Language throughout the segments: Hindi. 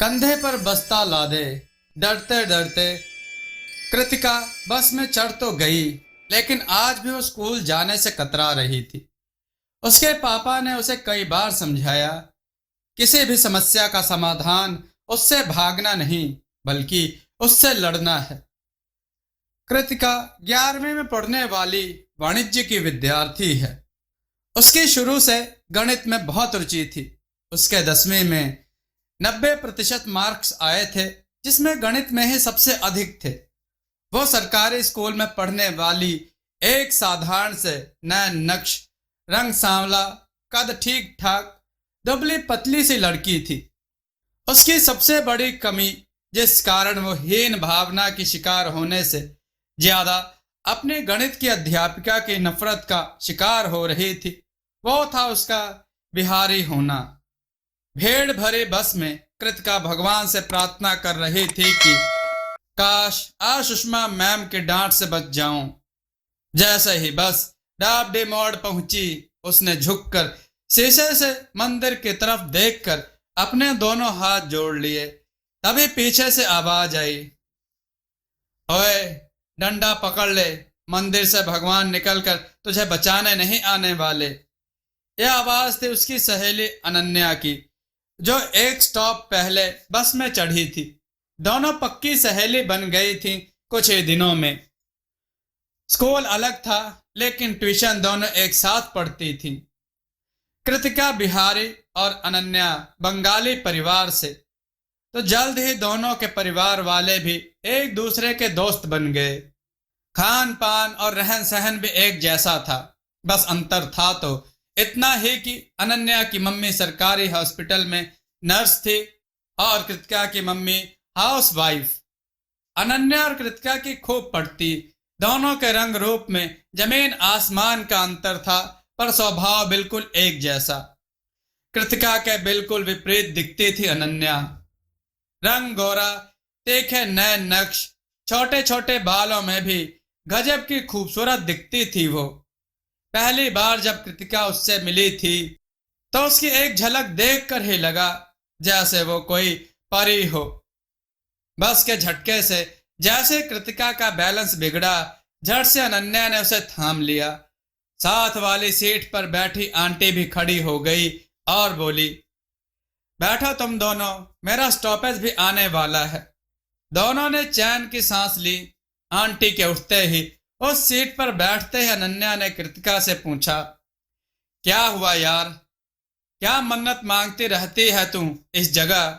कंधे पर बस्ता लादे डरते डरते कृतिका बस में चढ़ तो गई, लेकिन आज भी वो स्कूल जाने से कतरा रही थी। उसके पापा ने उसे कई बार समझाया, किसी भी समस्या का समाधान उससे भागना नहीं बल्कि उससे लड़ना है। कृतिका 11वीं में पढ़ने वाली वाणिज्य की विद्यार्थी है। उसकी शुरू से गणित में बहुत रुचि थी। उसके 10वीं में 90% मार्क्स आए थे, जिसमें गणित में ही सबसे अधिक थे। वो सरकारी स्कूल में पढ़ने वाली एक साधारण से नैन नक्श, रंग सांवला, कद ठीक ठाक, दुबली पतली सी लड़की थी। उसकी सबसे बड़ी कमी, जिस कारण वो हीन भावना की शिकार होने से ज्यादा अपनी गणित की अध्यापिका की नफरत का शिकार हो रही थी, वो था उसका बिहारी होना। भीड़ भरी बस में कृतिका भगवान से प्रार्थना कर रही थी कि काश आज सुषमा मैम के डांट से बच जाऊं। जैसे ही बस डाबडी मोड़ पहुंची, उसने झुककर शीशे से मंदिर की तरफ देखकर अपने दोनों हाथ जोड़ लिए। तभी पीछे से आवाज आई, ओए डंडा पकड़ ले, मंदिर से भगवान निकलकर तुझे बचाने नहीं आने वाले। यह आवाज थी उसकी सहेली अनन्या की, जो एक स्टॉप पहले बस में चढ़ी थी। दोनों पक्की सहेली बन गई थी कुछ ही दिनों में। स्कूल अलग था, लेकिन ट्यूशन दोनों एक साथ पढ़ती थी। कृतिका बिहारी और अनन्या बंगाली परिवार से, तो जल्द ही दोनों के परिवार वाले भी एक दूसरे के दोस्त बन गए। खान पान और रहन सहन भी एक जैसा था। बस अंतर था तो इतना ही कि अनन्या की मम्मी सरकारी हॉस्पिटल में नर्स थी और कृतिका की मम्मी हाउस वाइफ। अनन्या और कृतिका की खूब पढ़ती। दोनों के रंग रूप में जमीन आसमान का अंतर था, पर स्वभाव बिल्कुल एक जैसा। कृतिका के बिल्कुल विपरीत दिखती थी अनन्या। रंग गोरा, तीखे नैन नक्श, छोटे छोटे बालों में भी गजब की खूबसूरत दिखती थी वो। पहली बार जब कृतिका उससे मिली थी तो उसकी एक झलक देखकर ही लगा जैसे वो कोई परी हो। बस के झटके से जैसे कृतिका का बैलेंस बिगड़ा, झट से अनन्या ने उसे थाम लिया। साथ वाली सीट पर बैठी आंटी भी खड़ी हो गई और बोली, बैठो तुम दोनों, मेरा स्टॉपेज भी आने वाला है। दोनों ने चैन की सांस ली। आंटी के उठते ही उस सीट पर बैठते ही अनन्या ने कृतिका से पूछा, क्या हुआ यार, क्या मन्नत मांगती रहती है तू इस जगह?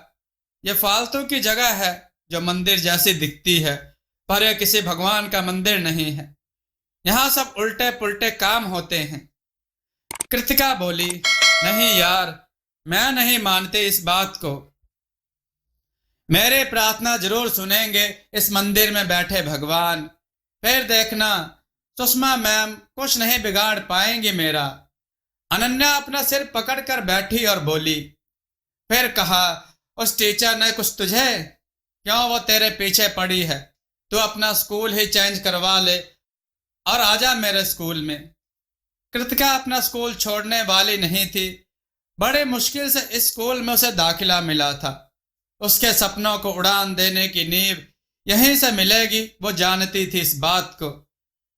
ये फालतू की जगह है जो मंदिर जैसी दिखती है, पर यह किसी भगवान का मंदिर नहीं है। यहाँ सब उल्टे पुल्टे काम होते हैं। कृतिका बोली, नहीं यार, मैं नहीं मानती इस बात को। मेरी प्रार्थना जरूर सुनेंगे इस मंदिर में बैठे भगवान। फिर देखना, सुषमा मैम कुछ नहीं बिगाड़ पाएंगी मेरा। अनन्या अपना सिर पकड़कर बैठी और बोली। फिर कहा, उस टीचर ने कुछ तुझे? क्यों वो तेरे पीछे पड़ी है? तू अपना स्कूल ही चेंज करवा ले और आजा मेरे स्कूल में। कृतिका अपना स्कूल छोड़ने वाली नहीं थी। बड़े मुश्किल से इस स्कूल में उसे दाखिला मिला था। उसके सपनों को उड़ान देने की नींव यहीं से मिलेगी, वो जानती थी इस बात को।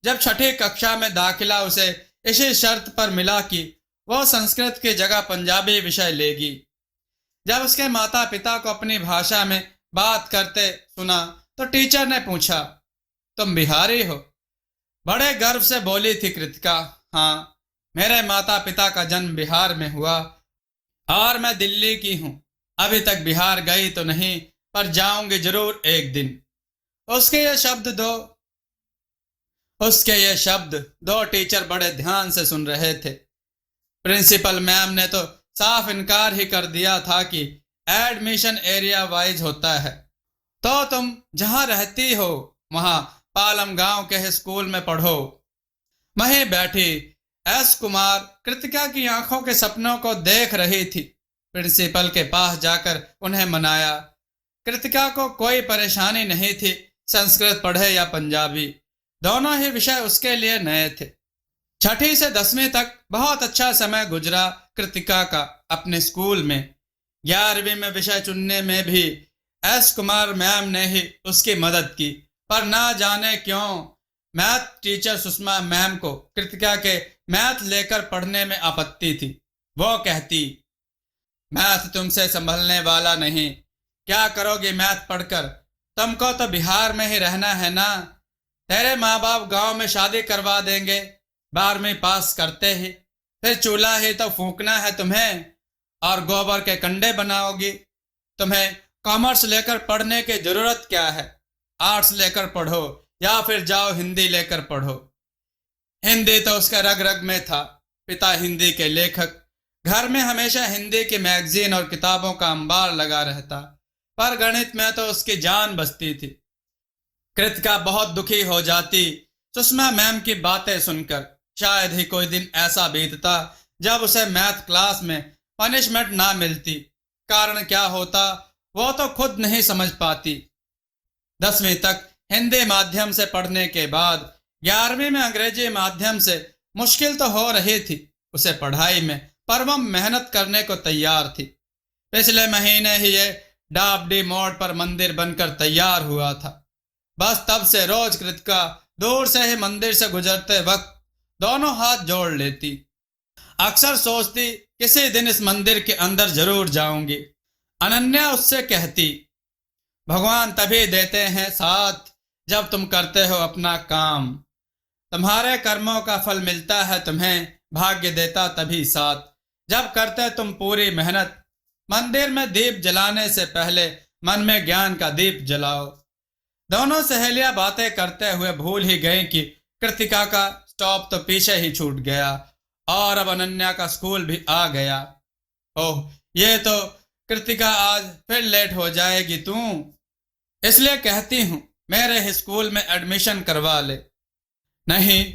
जब 6ठी कक्षा में दाखिला उसे इसी शर्त पर मिला कि वो संस्कृत की जगह पंजाबी विषय लेगी। जब उसके माता पिता को अपनी भाषा में बात करते सुना तो टीचर ने पूछा, तुम बिहारी हो? बड़े गर्व से बोली थी कृतिका, हाँ, मेरे माता पिता का जन्म बिहार में हुआ और मैं दिल्ली की हूँ। अभी तक बिहार गई तो नहीं, पर जाऊंगी जरूर एक दिन। उसके ये शब्द दो टीचर बड़े ध्यान से सुन रहे थे। प्रिंसिपल मैम ने तो साफ इनकार ही कर दिया था कि एडमिशन एरिया वाइज होता है, तो तुम जहां रहती हो वहां पालम गांव के स्कूल में पढ़ो। वहीं बैठी एस कुमार कृतिका की आंखों के सपनों को देख रही थी। प्रिंसिपल के पास जाकर उन्हें मनाया। कृतिका को कोई परेशानी नहीं थी, संस्कृत पढ़े या पंजाबी, दोनों ही विषय उसके लिए नए थे। 6ठी से 10वीं तक बहुत अच्छा समय गुजरा कृतिका का अपने स्कूल में। 11वीं में विषय चुनने में भी एस कुमार मैम ने ही उसकी मदद की, पर ना जाने क्यों मैथ टीचर सुषमा मैम को कृतिका के मैथ लेकर पढ़ने में आपत्ति थी। वो कहती, मैथ तुमसे संभलने वाला नहीं, क्या करोगी मैथ पढ़कर? तुमको तो बिहार में ही रहना है ना। तेरे माँ बाप गांव में शादी करवा देंगे 12वीं पास करते ही, फिर चूल्हा ही तो फूंकना है तुम्हें और गोबर के कंडे बनाओगी। तुम्हें कॉमर्स लेकर पढ़ने की जरूरत क्या है? आर्ट्स लेकर पढ़ो या फिर जाओ हिंदी लेकर पढ़ो। हिंदी तो उसका रग रग में था, पिता हिंदी के लेखक, घर में हमेशा हिंदी की मैगजीन और किताबों का अंबार लगा रहता, पर गणित में तो उसकी जान बसती थी। कृतिका बहुत दुखी हो जाती सुषमा मैम की बातें सुनकर। शायद ही कोई दिन ऐसा बीतता जब उसे मैथ क्लास में पनिशमेंट ना मिलती। कारण क्या होता वो तो खुद नहीं समझ पाती। 10वीं तक हिंदी माध्यम से पढ़ने के बाद 11वीं में अंग्रेजी माध्यम से मुश्किल तो हो रही थी उसे पढ़ाई में, पर वह मेहनत करने को तैयार थी। पिछले महीने ही ये डाबडी मोड़ पर मंदिर बनकर तैयार हुआ था। बस तब से रोज कृतिका दूर से ही मंदिर से गुजरते वक्त दोनों हाथ जोड़ लेती। अक्सर सोचती किसी दिन इस मंदिर के अंदर जरूर जाऊंगी। अनन्या उससे कहती, भगवान तभी देते हैं साथ जब तुम करते हो अपना काम। तुम्हारे कर्मों का फल मिलता है तुम्हें, भाग्य देता तभी साथ जब करते तुम पूरी मेहनत। मंदिर में दीप जलाने से पहले मन में ज्ञान का दीप जलाओ। दोनों सहेलियां बातें करते हुए भूल ही गईं कि कृतिका का स्टॉप तो पीछे ही छूट गया और अब अनन्या का स्कूल भी आ गया। ओह, ये तो कृतिका आज फिर लेट हो जाएगी तू, इसलिए कहती हूँ मेरे ही स्कूल में एडमिशन करवा ले। नहीं,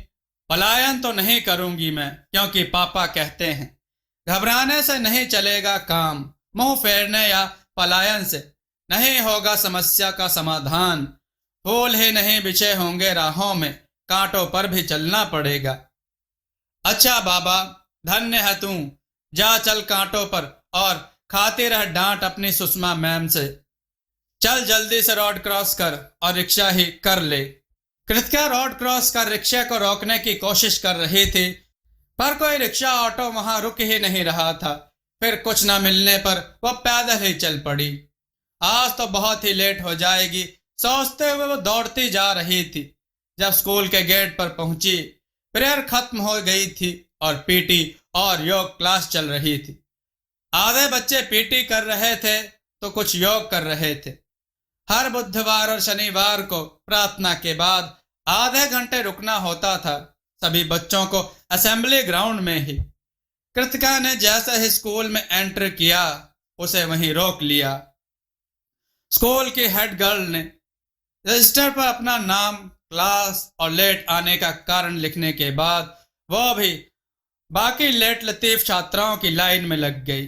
पलायन तो नहीं करूंगी मैं, क्योंकि पापा कहते हैं घबराने से नहीं चलेगा काम, मुंह फेरने या पलायन से नहीं होगा समस्या का समाधान। फूल ही नहीं बिछे होंगे राहों में, कांटों पर भी चलना पड़ेगा। अच्छा बाबा, धन्य है तू, जा चल कांटों पर और खाती रह डांट अपनी सुषमा मैम से। चल जल्दी से रोड क्रॉस कर और रिक्शा ही कर ले। कृतिका रोड क्रॉस कर रिक्शा को रोकने की कोशिश कर रही थी, पर कोई रिक्शा ऑटो वहां रुक ही नहीं रहा था। फिर कुछ न मिलने पर वह पैदल ही चल पड़ी। आज तो बहुत ही लेट हो जाएगी सोचते हुए वो दौड़ती जा रही थी। जब स्कूल के गेट पर पहुंची, प्रेयर खत्म हो गई थी और पीटी और योग क्लास चल रही थी। आधे बच्चे पीटी कर रहे थे तो कुछ योग कर रहे थे। हर बुधवार और शनिवार को प्रार्थना के बाद आधे घंटे रुकना होता था, सभी बच्चों को असेंबली ग्राउंड में ही। कृतिका ने जैसे ही स्कूल में एंटर किया उसे वहीं रोक लिया। स्कूल की हेड गर्ल ने रजिस्टर पर अपना नाम, क्लास और लेट आने का कारण लिखने के बाद वो भी बाकी लेट लतीफ छात्राओं की लाइन में लग गई।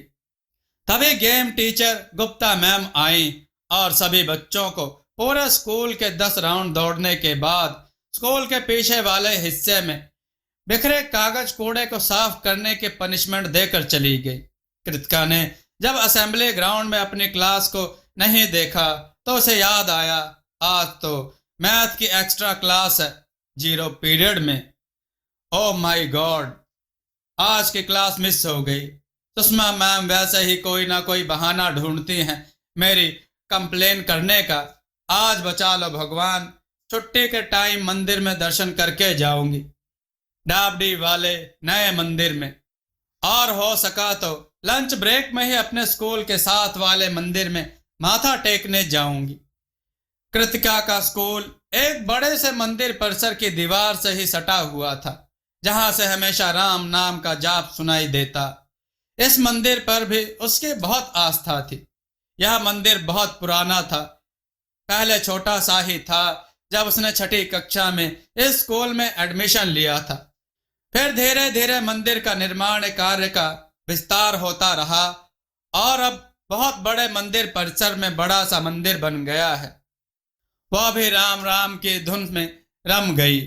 तभी गेम टीचर गुप्ता मैम आई और सभी बच्चों को पूरे स्कूल के 10 राउंड दौड़ने के बाद स्कूल के पीछे वाले हिस्से में बिखरे कागज कूड़े को साफ करने के पनिशमेंट देकर चली गई। कृतिका ने जब असेंबली ग्राउंड में अपनी क्लास को नहीं देखा तो उसे याद आया आज तो मैथ की एक्स्ट्रा क्लास है 0 पीरियड में। ओह माय गॉड, आज की क्लास मिस हो गई। सुषमा मैम वैसे ही कोई ना कोई बहाना ढूंढती हैं मेरी कंप्लेन करने का। आज बचा लो भगवान, छुट्टी के टाइम मंदिर में दर्शन करके जाऊंगी, डाबडी वाले नए मंदिर में, और हो सका तो लंच ब्रेक में ही अपने स्कूल के साथ वाले मंदिर में माथा टेकने जाऊंगी। कृतिका का स्कूल एक बड़े से मंदिर परिसर की दीवार से ही सटा हुआ था, जहां से हमेशा राम नाम का जाप सुनाई देता। इस मंदिर पर भी उसकी बहुत आस्था थी। यह मंदिर बहुत पुराना था, पहले छोटा सा ही था जब उसने 6ठी कक्षा में इस स्कूल में एडमिशन लिया था। फिर धीरे धीरे मंदिर का निर्माण कार्य का विस्तार होता रहा और अब बहुत बड़े मंदिर परिसर में बड़ा सा मंदिर बन गया है। वह भी राम राम की धुन में रम गई।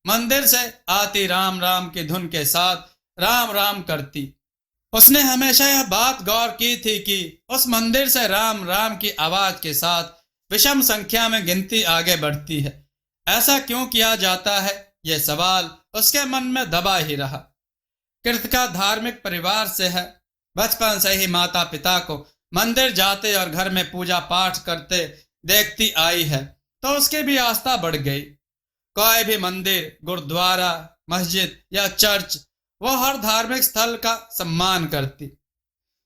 मंदिर से आती राम राम की धुन के साथ राम राम करती। उसने हमेशा यह बात गौर की थी कि उस मंदिर से राम राम की आवाज के साथ विषम संख्या में गिनती आगे बढ़ती है। ऐसा क्यों किया जाता है, यह सवाल उसके मन में दबा ही रहा। कृतिका धार्मिक परिवार से है। बचपन से ही माता पिता को मंदिर जाते और घर में पूजा पाठ करते देखती आई है, तो उसकी भी आस्था बढ़ गई। कोई भी मंदिर, गुरुद्वारा, मस्जिद या चर्च, वो हर धार्मिक स्थल का सम्मान करती।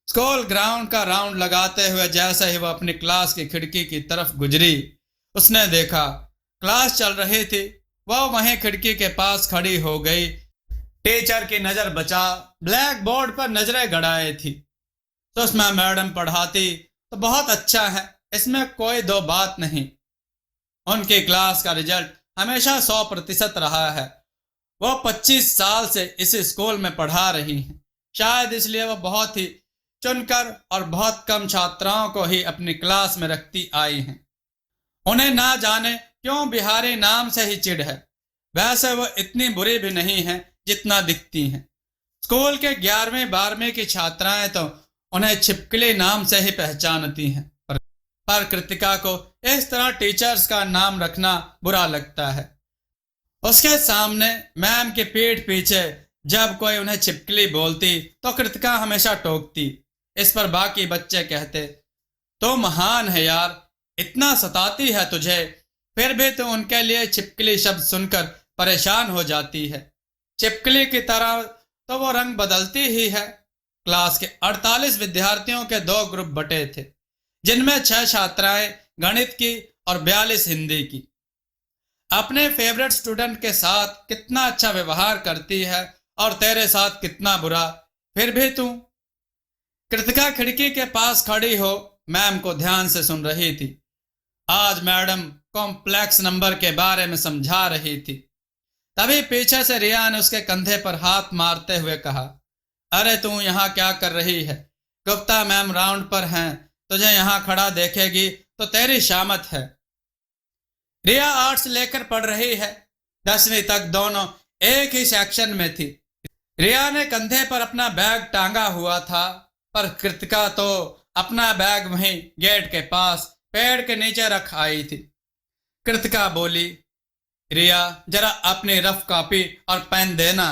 स्कूल ग्राउंड का राउंड लगाते हुए जैसे ही वह अपनी क्लास की खिड़की की तरफ गुजरी, उसने देखा क्लास चल रही थी। वह वहीं खिड़की के पास खड़ी हो गई, टीचर की नजर बचा ब्लैक बोर्ड पर नजरें गड़ाए थी। सुषमा मैडम पढ़ाती तो बहुत अच्छा है, इसमें कोई दो बात नहीं। उनकी क्लास का रिजल्ट हमेशा 100% रहा है। वो 25 साल से इस स्कूल में पढ़ा रही हैं। शायद इसलिए वो बहुत ही चुनकर और बहुत कम छात्राओं को ही अपनी क्लास में रखती आई हैं। उन्हें ना जाने क्यों बिहारी नाम से ही चिढ़ है। वैसे वो इतनी बुरी भी नहीं है जितना दिखती हैं। स्कूल के 11वीं 12वीं की छात्राएं तो उन्हें छिपकली नाम से ही पहचानती हैं, पर कृतिका को इस तरह टीचर्स का नाम रखना बुरा लगता है। उसके सामने मैम के पीठ पीछे जब कोई उन्हें छिपकली बोलती तो कृतिका हमेशा टोकती। इस पर बाकी बच्चे कहते, तो महान है यार, इतना सताती है तुझे, फिर भी तो उनके लिए छिपकली शब्द सुनकर परेशान हो जाती है। छिपकली की तरह तो वो रंग बदलती ही है। क्लास के 48 विद्यार्थियों के 2 ग्रुप बटे थे, जिनमें 6 छात्राएं गणित की और 42 हिंदी की। अपने फेवरेट स्टूडेंट के साथ कितना अच्छा व्यवहार करती है और तेरे साथ कितना बुरा, फिर भी तू। कृतिका खिड़की के पास खड़ी हो मैम को ध्यान से सुन रही थी। आज मैडम कॉम्प्लेक्स नंबर के बारे में समझा रही थी। तभी पीछे से रिया ने उसके कंधे पर हाथ मारते हुए कहा, अरे तू यहाँ क्या कर रही है? गुप्ता मैम राउंड पर हैं, तुझे यहाँ खड़ा देखेगी तो तेरी शामत है। रिया आर्ट्स लेकर पढ़ रही है। 10वीं तक दोनों एक ही सेक्शन में थी। रिया ने कंधे पर अपना बैग टांगा हुआ था, पर कृतिका तो अपना बैग वहीं गेट के पास पेड़ के नीचे रख आई थी। कृतिका बोली, रिया जरा अपनी रफ कॉपी और पेन देना,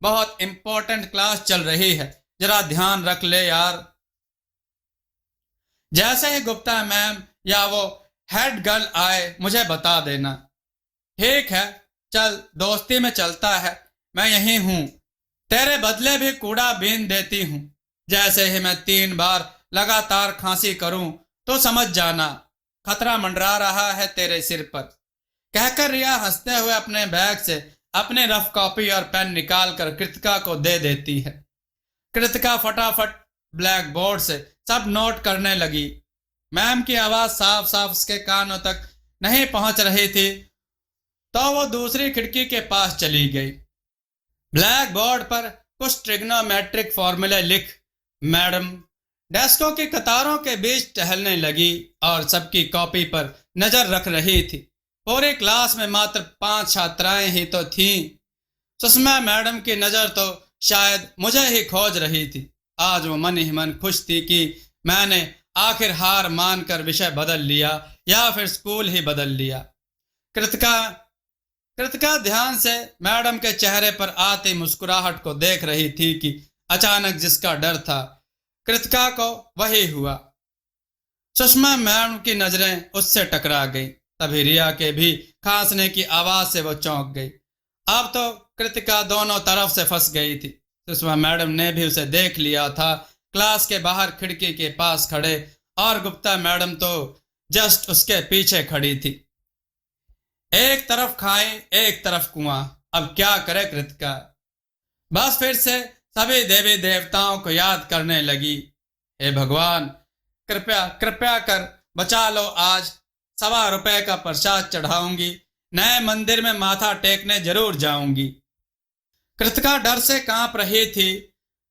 बहुत इंपॉर्टेंट क्लास चल रही है, जरा ध्यान रख ले यार। जैसे ही गुप्ता मैम या वो हेड गर्ल आए मुझे बता देना। ठीक है, चल दोस्ती में चलता है, मैं यहीं हूं। तेरे बदले भी कूड़ा बीन देती हूं। जैसे ही मैं 3 बार लगातार खांसी करूं तो समझ जाना खतरा मंडरा रहा है तेरे सिर पर। कहकर रिया हंसते हुए अपने बैग से अपने रफ कॉपी और पेन निकाल कर कृतिका को दे देती है। कृतिका फटाफट ब्लैक बोर्ड से सब नोट करने लगी। मैम की आवाज साफ साफ उसके कानों तक नहीं पहुंच रही थी तो वो दूसरी खिड़की के पास चली गई। ब्लैक बोर्ड पर कुछ ट्रिग्नोमेट्रिक फॉर्मूले लिख मैडम डेस्कों की कतारों के बीच टहलने लगी और सबकी कॉपी पर नजर रख रही थी। पूरी क्लास में मात्र 5 छात्राएं ही तो थीं। सुषमा मैडम की नजर तो शायद मुझे ही खोज रही थी। आज वो मन ही मन खुश थी कि मैंने आखिर हार मानकर विषय बदल लिया या फिर स्कूल ही बदल लिया। कृतिका ध्यान से मैडम के चेहरे पर आती मुस्कुराहट को देख रही थी कि अचानक जिसका डर था कृतिका को वही हुआ। सुषमा मैडम की नजरें उससे टकरा गई। तभी रिया के भी खांसने की आवाज से वो चौंक गई। अब तो कृतिका दोनों तरफ से फंस गई थी। सुषमा मैडम ने भी उसे देख लिया था, क्लास के बाहर खिड़की के पास खड़े, और गुप्ता मैडम तो जस्ट उसके पीछे खड़ी थी। एक तरफ खाई एक तरफ कुआं, अब क्या करे कृतिका। बस फिर से सभी देवी देवताओं को याद करने लगी। हे भगवान, कृपया कृपया कर बचा लो। आज 1.25 रुपए का प्रसाद चढ़ाऊंगी, नए मंदिर में माथा टेकने जरूर जाऊंगी। कृतिका डर से कांप रही थी।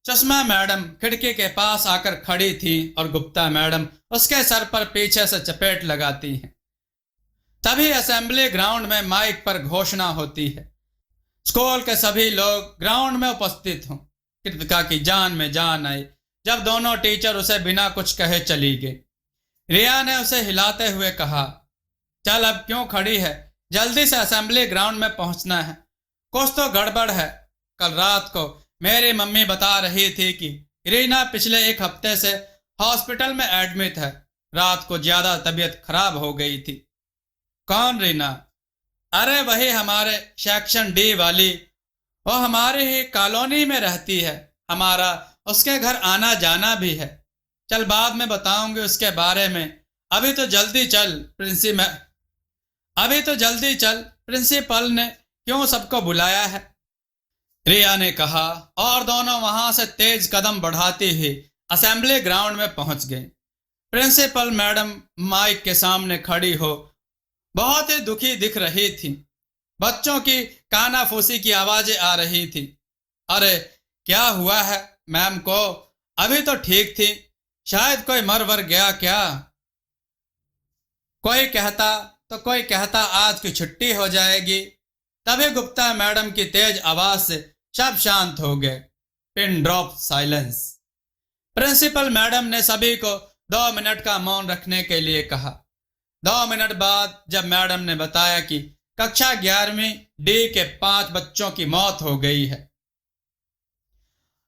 सुषमा मैडम खिड़की के पास आकर खड़ी थी और गुप्ता मैडम उसके सर पर पीछे से चपेट लगाती हैं। तभी असेंबली ग्राउंड में माइक पर घोषणा होती है, स्कूल के सभी लोग ग्राउंड में उपस्थित हों। कृतिका की जान में जान आई जब दोनों टीचर उसे बिना कुछ कहे चली गई। रिया ने उसे हिलाते हुए कहा, चल अब क्यों खड़ी है, जल्दी से असेंबली ग्राउंड में पहुंचना है। कुछ तो गड़बड़ है। कल रात को मेरी मम्मी बता रही थी कि रीना पिछले एक हफ्ते से हॉस्पिटल में एडमिट है। रात को ज्यादा तबीयत खराब हो गई थी। कौन रीना? अरे वही हमारे सेक्शन डी वाली। वो हमारी ही कॉलोनी में रहती है। हमारा उसके घर आना जाना भी है। चल बाद में बताऊंगी उसके बारे में। अभी तो जल्दी चल, प्रिंसिपल ने क्यों सबको बुलाया है? रिया ने कहा और दोनों वहां से तेज कदम बढ़ाती हुई असेंबली ग्राउंड में पहुंच गए। प्रिंसिपल मैडम माइक के सामने खड़ी हो बहुत ही दुखी दिख रही थी। बच्चों की कानाफूसी की आवाजें आ रही थी। अरे क्या हुआ है मैम को? अभी तो ठीक थी, शायद कोई मर वर गया क्या? कोई कहता आज की छुट्टी हो जाएगी। तभी गुप्ता मैडम की तेज आवाज से सब शांत हो गए। Pin drop silence. Principal madam ने सभी को 2 मिनट का मौन रखने के लिए कहा। 2 मिनट बाद जब मैडम ने बताया कि कक्षा 11वीं डी के 5 बच्चों की मौत हो गई है।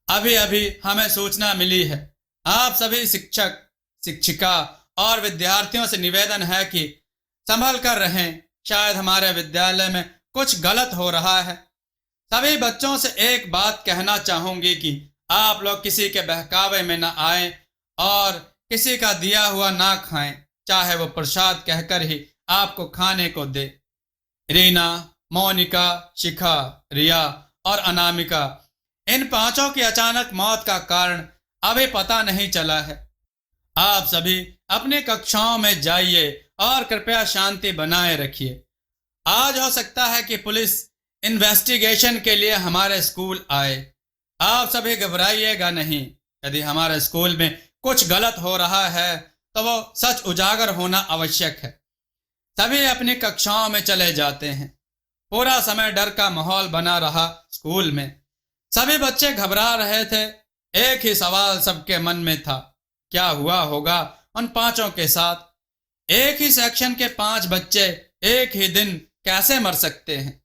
अभी अभी हमें सूचना मिली है। आप सभी शिक्षक, शिक्षिका और विद्यार्थियों से निवेदन है कि संभल कर रहें। शायद हमारे विद्यालय में कुछ गलत हो रहा है। सभी बच्चों से एक बात कहना चाहूंगी कि आप लोग किसी के बहकावे में न आएं और किसी का दिया हुआ ना खाएं, चाहे वो प्रसाद कहकर ही आपको खाने को दे। रीना, मोनिका, शिखा, रिया और अनामिका, इन 5 की अचानक मौत का कारण अभी पता नहीं चला है। आप सभी अपनी कक्षाओं में जाइए और कृपया शांति बनाए रखिए। आज हो सकता है कि पुलिस इन्वेस्टिगेशन के लिए हमारे स्कूल आए। आप सभी घबराइएगा नहीं। यदि हमारे स्कूल में कुछ गलत हो रहा है तो वो सच उजागर होना आवश्यक है। सभी अपनी कक्षाओं में चले जाते हैं। पूरा समय डर का माहौल बना रहा स्कूल में। सभी बच्चे घबरा रहे थे। एक ही सवाल सबके मन में था, क्या हुआ होगा उन 5 के साथ? एक ही सेक्शन के 5 बच्चे एक ही दिन कैसे मर सकते हैं?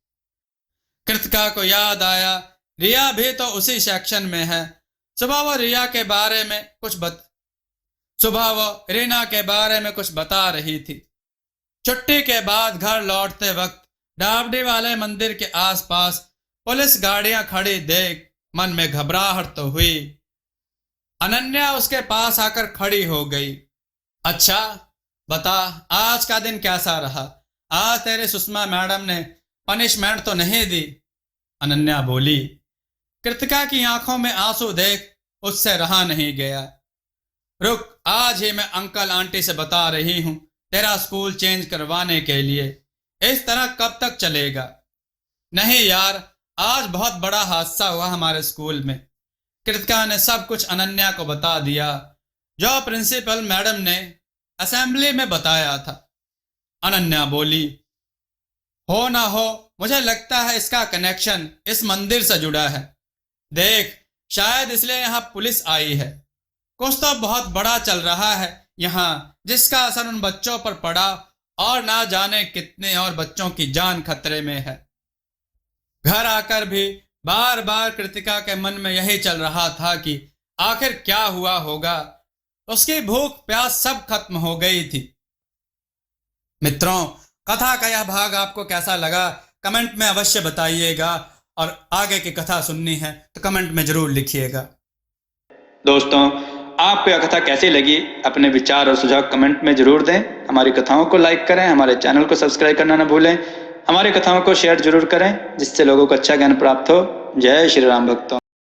कृतिका को याद आया, रिया भी तो उसी सेक्शन में है। सुबह वो रीना के बारे में कुछ बता रही थी। छुट्टी के बाद घर लौटते वक्त डाबडी वाले मंदिर के आसपास पुलिस गाड़ियां खड़ी देख मन में घबराहट तो हुई। अनन्या उसके पास आकर खड़ी हो गई। अच्छा बता, आज का दिन कैसा रहा? आज तेरे सुषमा मैडम ने पनिशमेंट तो नहीं दी? अनन्या बोली। कृतिका की आंखों में आंसू देख उससे रहा नहीं गया। रुक, आज ही मैं अंकल आंटी से बता रही हूं तेरा स्कूल चेंज करवाने के लिए। इस तरह कब तक चलेगा? नहीं यार, आज बहुत बड़ा हादसा हुआ हमारे स्कूल में। कृतिका ने सब कुछ अनन्या को बता दिया जो प्रिंसिपल मैडम ने असेंबली में बताया था। अनन्या बोली, हो ना हो, मुझे लगता है इसका कनेक्शन इस मंदिर से जुड़ा है। देख, शायद इसलिए यहाँ पुलिस आई है। कुछ तो बहुत बड़ा चल रहा है यहाँ, जिसका असर उन बच्चों पर पड़ा और ना जाने कितने और बच्चों की जान खतरे में है। घर आकर भी बार बार कृतिका के मन में यही चल रहा था कि आखिर क्या हुआ होगा। उसकी भूख प्यास सब खत्म हो गई थी। मित्रों, कथा का यह भाग आपको कैसा लगा कमेंट में अवश्य बताइएगा, और आगे की कथा सुननी है तो कमेंट में जरूर लिखिएगा। दोस्तों, आपको यह कथा कैसी लगी अपने विचार और सुझाव कमेंट में जरूर दें। हमारी कथाओं को लाइक करें, हमारे चैनल को सब्सक्राइब करना न भूलें। हमारी कथाओं को शेयर जरूर करें जिससे लोगों को अच्छा ज्ञान प्राप्त हो। जय श्री राम भक्तों।